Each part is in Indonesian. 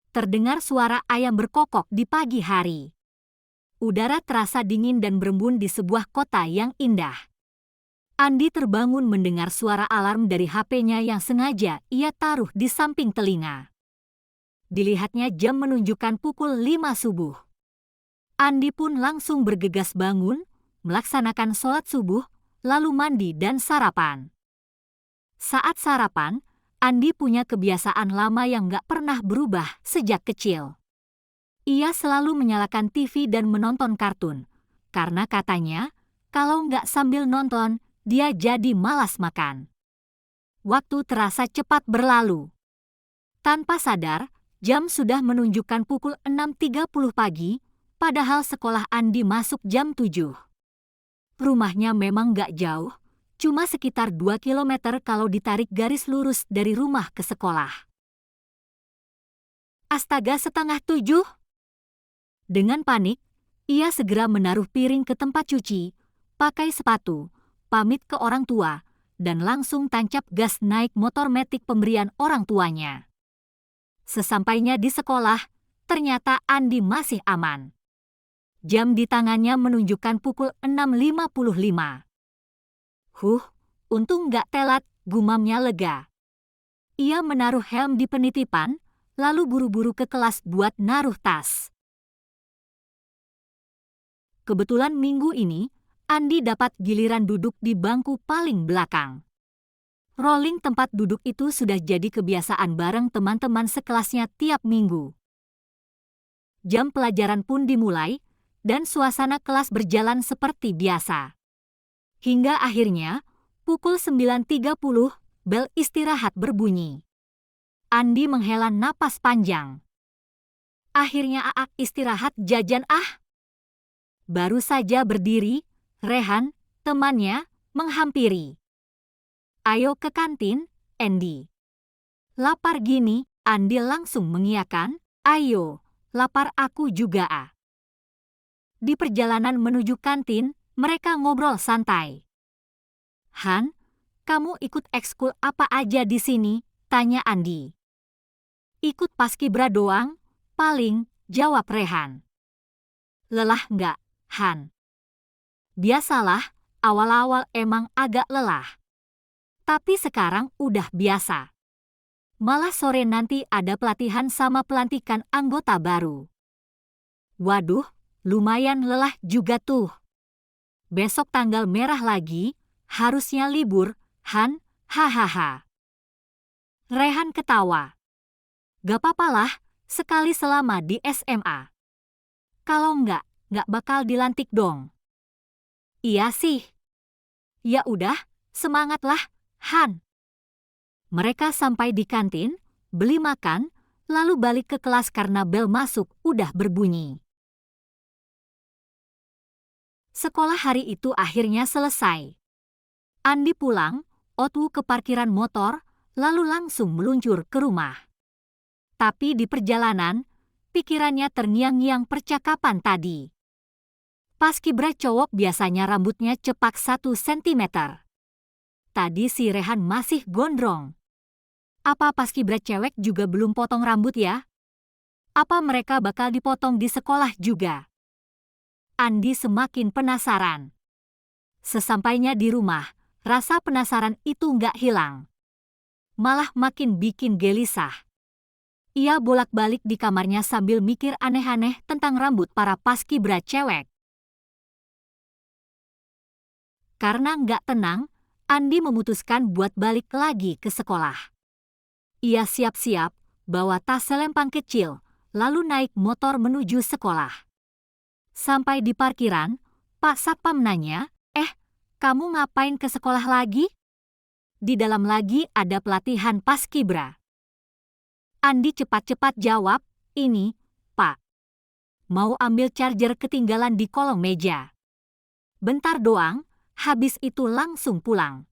terdengar suara ayam berkokok di pagi hari. Udara terasa dingin dan berembun di sebuah kota yang indah. Andi terbangun mendengar suara alarm dari HP-nya yang sengaja ia taruh di samping telinga. Dilihatnya jam menunjukkan pukul 5 subuh. Andi pun langsung bergegas bangun, melaksanakan sholat subuh, lalu mandi dan sarapan. Saat sarapan, Andi punya kebiasaan lama yang gak pernah berubah sejak kecil. Ia selalu menyalakan TV dan menonton kartun, karena katanya, kalau nggak sambil nonton, dia jadi malas makan. Waktu terasa cepat berlalu. Tanpa sadar, jam sudah menunjukkan pukul 6.30 pagi, padahal sekolah Andi masuk jam 7. Rumahnya memang nggak jauh, cuma sekitar 2 kilometer kalau ditarik garis lurus dari rumah ke sekolah. Astaga, 6:30? Dengan panik, ia segera menaruh piring ke tempat cuci, pakai sepatu, pamit ke orang tua, dan langsung tancap gas naik motor metik pemberian orang tuanya. Sesampainya di sekolah, ternyata Andi masih aman. Jam di tangannya menunjukkan pukul 6.55. Untung nggak telat, gumamnya lega. Ia menaruh helm di penitipan, lalu buru-buru ke kelas buat naruh tas. Kebetulan minggu ini, Andi dapat giliran duduk di bangku paling belakang. Rolling tempat duduk itu sudah jadi kebiasaan bareng teman-teman sekelasnya tiap minggu. Jam pelajaran pun dimulai, dan suasana kelas berjalan seperti biasa. Hingga akhirnya, pukul 9.30, bel istirahat berbunyi. Andi menghela napas panjang. Akhirnya Aak istirahat jajan ah. Baru saja berdiri, Rehan, temannya, menghampiri. Ayo ke kantin, Andy. Lapar gini, Andi langsung mengiyakan, ayo, lapar aku juga ah. Di perjalanan menuju kantin, mereka ngobrol santai. Han, kamu ikut ekskul apa aja di sini? Tanya Andi. Ikut paskibra doang, paling, jawab Rehan. Lelah nggak, Han? Biasalah, awal-awal emang agak lelah. Tapi sekarang udah biasa. Malah sore nanti ada pelatihan sama pelantikan anggota baru. Waduh, lumayan lelah juga tuh. Besok tanggal merah lagi, harusnya libur, Han, hahaha. Rehan ketawa. Gak papalah, sekali selama di SMA. Kalau nggak bakal dilantik dong. Iya sih. Ya udah, semangatlah, Han. Mereka sampai di kantin, beli makan, lalu balik ke kelas karena bel masuk udah berbunyi. Sekolah hari itu akhirnya selesai. Andi pulang, Otwu ke parkiran motor, lalu langsung meluncur ke rumah. Tapi di perjalanan, pikirannya terngiang-ngiang percakapan tadi. Paskibra cowok biasanya rambutnya cepak 1 cm. Tadi si Rehan masih gondrong. Apa paskibra cewek juga belum potong rambut ya? Apa mereka bakal dipotong di sekolah juga? Andi semakin penasaran. Sesampainya di rumah, rasa penasaran itu nggak hilang. Malah makin bikin gelisah. Ia bolak-balik di kamarnya sambil mikir aneh-aneh tentang rambut para paskibra cewek. Karena nggak tenang, Andi memutuskan buat balik lagi ke sekolah. Ia siap-siap, bawa tas selempang kecil, lalu naik motor menuju sekolah. Sampai di parkiran, Pak Satpam nanya, kamu ngapain ke sekolah lagi? Di dalam lagi ada pelatihan paskibra. Andi cepat-cepat jawab, ini, Pak. Mau ambil charger ketinggalan di kolong meja. Bentar doang, habis itu langsung pulang.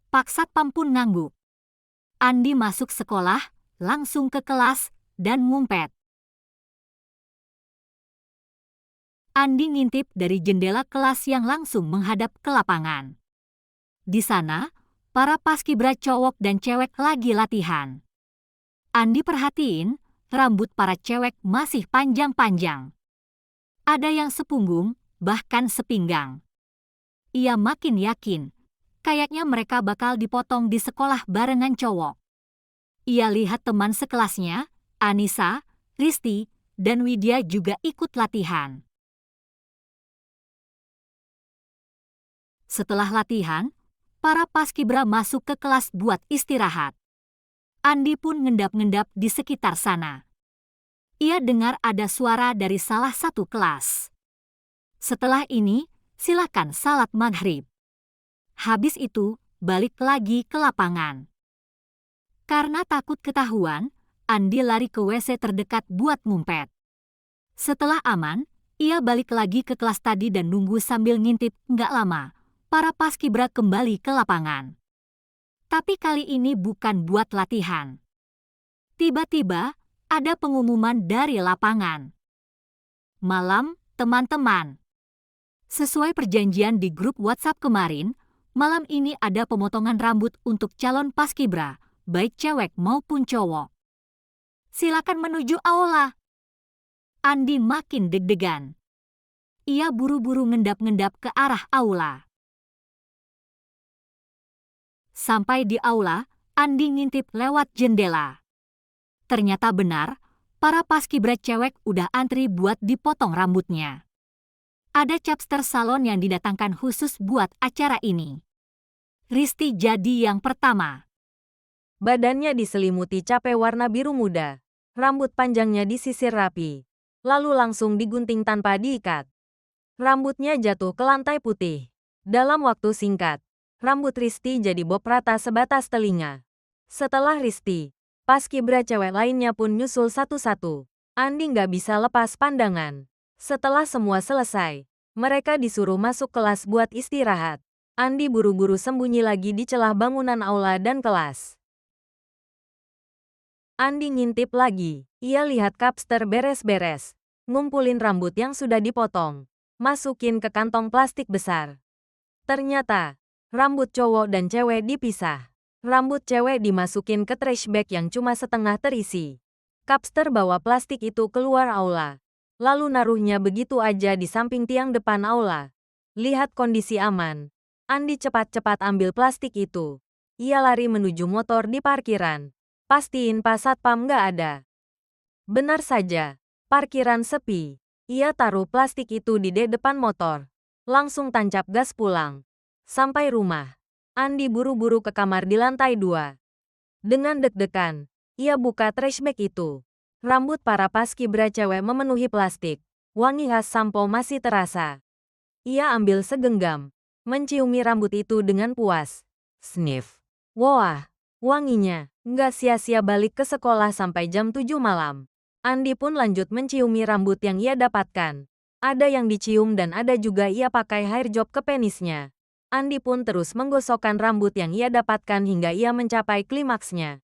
Pak Satpam pun ngangguk. Andi masuk sekolah, langsung ke kelas, dan ngumpet. Andi ngintip dari jendela kelas yang langsung menghadap ke lapangan. Di sana, para paskibra cowok dan cewek lagi latihan. Andi perhatiin, rambut para cewek masih panjang-panjang. Ada yang sepunggung, bahkan sepinggang. Ia makin yakin, kayaknya mereka bakal dipotong di sekolah barengan cowok. Ia lihat teman sekelasnya, Anissa, Risti, dan Widya juga ikut latihan. Setelah latihan, para paskibra masuk ke kelas buat istirahat. Andi pun ngendap-ngendap di sekitar sana. Ia dengar ada suara dari salah satu kelas. Setelah ini, silakan salat maghrib. Habis itu, balik lagi ke lapangan. Karena takut ketahuan, Andi lari ke WC terdekat buat ngumpet. Setelah aman, ia balik lagi ke kelas tadi dan nunggu sambil ngintip. Nggak lama, para paskibra kembali ke lapangan. Tapi kali ini bukan buat latihan. Tiba-tiba, ada pengumuman dari lapangan. Malam, teman-teman. Sesuai perjanjian di grup WhatsApp kemarin, malam ini ada pemotongan rambut untuk calon paskibra, baik cewek maupun cowok. Silakan menuju aula. Andi makin deg-degan. Ia buru-buru ngendap-ngendap ke arah aula. Sampai di aula, Andi ngintip lewat jendela. Ternyata benar, para paskibra cewek udah antri buat dipotong rambutnya. Ada capster salon yang didatangkan khusus buat acara ini. Risti jadi yang pertama. Badannya diselimuti cape warna biru muda. Rambut panjangnya disisir rapi, lalu langsung digunting tanpa diikat. Rambutnya jatuh ke lantai putih. Dalam waktu singkat, rambut Risti jadi bob rata sebatas telinga. Setelah Risti, paskibra cewek lainnya pun nyusul satu-satu. Andi nggak bisa lepas pandangan. Setelah semua selesai, mereka disuruh masuk kelas buat istirahat. Andi buru-buru sembunyi lagi di celah bangunan aula dan kelas. Andi ngintip lagi. Ia lihat Kapster beres-beres, ngumpulin rambut yang sudah dipotong, masukin ke kantong plastik besar. Ternyata, rambut cowok dan cewek dipisah. Rambut cewek dimasukin ke trash bag yang cuma setengah terisi. Kapster bawa plastik itu keluar aula, lalu naruhnya begitu aja di samping tiang depan aula. Lihat kondisi aman, Andi cepat-cepat ambil plastik itu. Ia lari menuju motor di parkiran. Pastiin pas satpam nggak ada. Benar saja, parkiran sepi. Ia taruh plastik itu di depan motor. Langsung tancap gas pulang. Sampai rumah, Andi buru-buru ke kamar di lantai 2. Dengan deg-degan, ia buka trash bag itu. Rambut para paskibra cewek memenuhi plastik. Wangi khas sampo masih terasa. Ia ambil segenggam, menciumi rambut itu dengan puas. Sniff. Wah, wanginya. Nggak sia-sia balik ke sekolah sampai jam 7 malam. Andi pun lanjut menciumi rambut yang ia dapatkan. Ada yang dicium dan ada juga ia pakai hair job ke penisnya. Andi pun terus menggosokkan rambut yang ia dapatkan hingga ia mencapai klimaksnya.